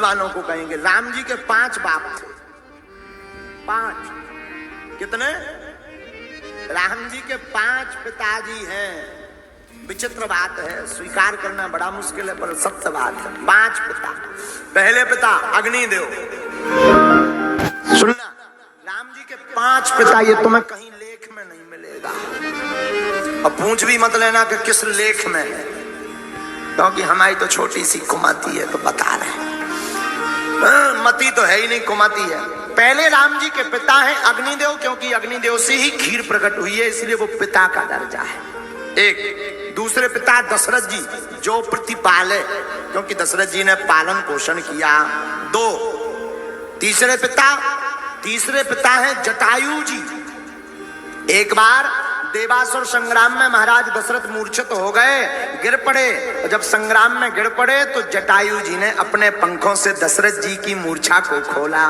वालों को कहेंगे। राम जी के 5 बाप थे, 5। कितने? राम जी के 5 पिताजी हैं। विचित्र बात है, स्वीकार करना बड़ा मुश्किल है, पर सत्य बात है। 5 पिता। पहले पिता अग्निदेव। सुनना, राम जी के 5 पिता, ये तुम्हें कहीं लेख में नहीं मिलेगा। अब पूछ भी मत लेना कि किस लेख में है, क्योंकि हमारी तो छोटी सी कुमाती है, तो बता रहे। मती तो है ही नहीं, कुमाती है। पहले राम जी के पिता हैं अग्निदेव, क्योंकि अग्निदेव से ही खीर प्रकट हुई है, इसलिए वो पिता का दर्जा है। एक। दूसरे पिता दशरथ जी, जो प्रतिपाले, क्योंकि दशरथ जी ने पालन पोषण किया। 2। तीसरे पिता हैं जटायु जी। एक बार देवासुर संग्राम में महाराज दशरथ मूर्छित हो गए, गिर पड़े, और जब संग्राम में गिर पड़े तो जटायु जी ने अपने पंखों से दशरथ जी की मूर्छा को खोला।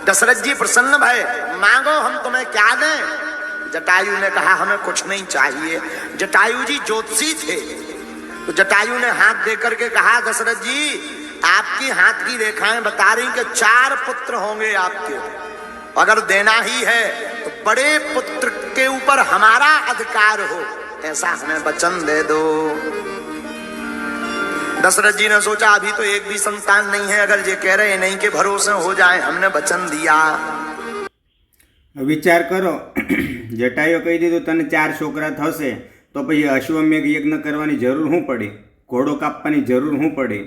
दशरथ जी प्रसन्न भय, मांगो हम तुम्हें क्या दें। जटायु ने कहा हमें कुछ नहीं चाहिए। जटायु जी ज्योतिषी थे, तो जटायु ने हाथ दे करके कहा दशरथ जी आपकी हाथ की रेखाएं बता रही कि 4 पुत्र होंगे आपके, अगर देना ही है तो बड़े पुत्र के ऊपर हमारा अधिकार हो, ऐसा हमें वचन दे दो। दशरथ जी ने सोचा अभी तो एक भी संतान नहीं है, अगर ये कह रहे नहीं के भरोसे हो जाए, हमने वचन दिया। विचार करो, जटायु कही दीधुं तने 4 छोकरा थशे तो पछी अश्वमेघ यज्ञ करवानी जरूर शुं पड़ी, घोड़ो कापवानी जरूर शुं पड़ी?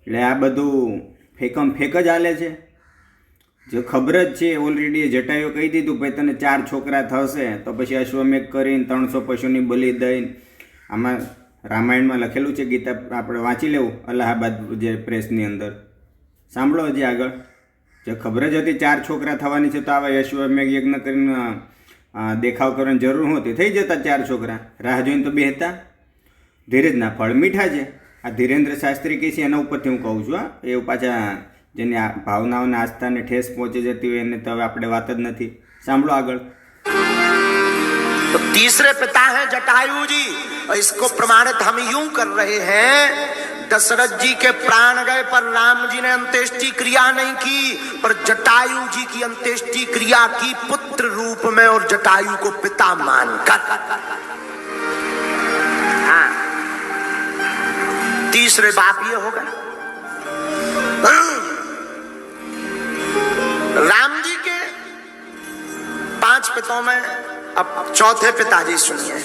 એટલે આ બધું ફેકમ ફેક જ હાલે છે। जो खबर ज छे ऑलरेडी जटायु कही दीधुं भाई तने 4 छोकरा थशे तो पछी अश्वमेघ करीने 300 पशुनी बलि दईने, आमां रामायण में लखेलुं छे, गीता आपणे वाँची लेवुं अलाहाबाद जे प्रेसनी अंदर। सांभळो हजी आगळ, जो खबर ज हती 4 छोकरा थवानी छे तो आवा अश्वमेघ यज्ञ करीने देखाव करवानी जरूर होती, थई जता 4 छोकरा। राह जोईने तो बेहता। धीरजना फळ मीठा छे। आ धीरेन्द्र शास्त्री कहे छे एना उपरथी हूँ कहूँ छुं, ए पाछा जेनी भावनाओने आस्थाने ठेस पहोंची जती होय एने तो आपणे वात ज नथी। सांभळो आगळ। तो तीसरे पिता हैं जटायु जी, और इसको प्रमाणित हम यूं कर रहे हैं, दशरथ जी के प्राण गए पर राम जी ने अंत्येष्टि क्रिया नहीं की, पर जटायु जी की अंत्येष्टि क्रिया की पुत्र रूप में और जटायु को पिता मानकर। हाँ, तीसरे बाप ये हो गए। राम जी के 5 पिताओं में अब चौथे पिताजी सुनिए।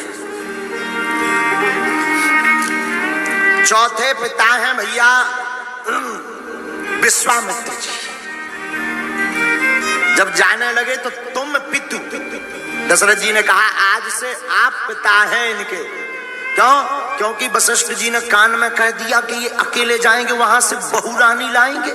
चौथे पिता हैं भैया विश्वामित्र जी। जब जाने लगे तो तुम पितु, दशरथ जी ने कहा आज से आप पिता हैं इनके। क्यों? क्योंकि वशिष्ठ जी ने कान में कह दिया कि ये अकेले जाएंगे, वहां से बहू रानी लाएंगे,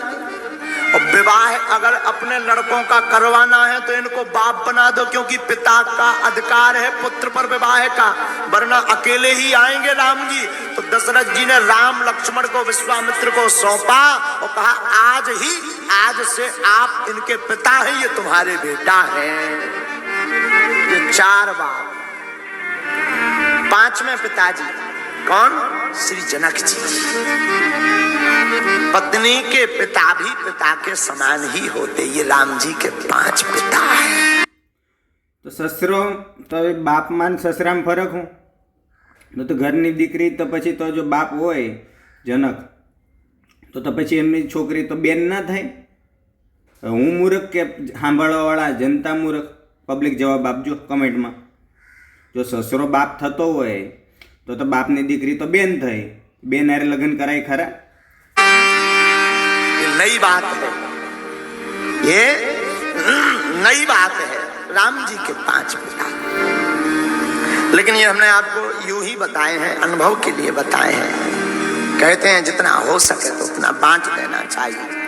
और विवाह अगर अपने लड़कों का करवाना है तो इनको बाप बना दो, क्योंकि पिता का अधिकार है पुत्र पर विवाह का, वरना अकेले ही आएंगे राम जी। तो दशरथ जी ने राम लक्ष्मण को विश्वामित्र को सौंपा और कहा आज से आप इनके पिता हैं, ये तुम्हारे बेटा हैं। ये 4 बाप। 5वें पिताजी कौन? श्री जनक जी। पत्नी के पिता भी पिता के समान ही होते, ये राम जी के 5 पिता हैं। तो ससरो तो बाप मान ससरा में फरक हूँ तो घरनी दीकरी तो पछी तो जो बाप होय जनक तो पछी एमनी छोकरी तो बेन ना थाय। हूँ मूर्ख के सांभळवावाळा जनता मूर्ख? पब्लिक जवाब आपजो कमेंट में। जो ससरो बाप थतो होय तो बापनी दीकरी तो बेन थई, बेन हारे लग्न कराय खरा? नई बात है, ये नई बात है। राम जी के 5 पिता, लेकिन ये हमने आपको यूं ही बताए हैं, अनुभव के लिए बताए हैं। कहते हैं जितना हो सके तो उतना बांट देना चाहिए।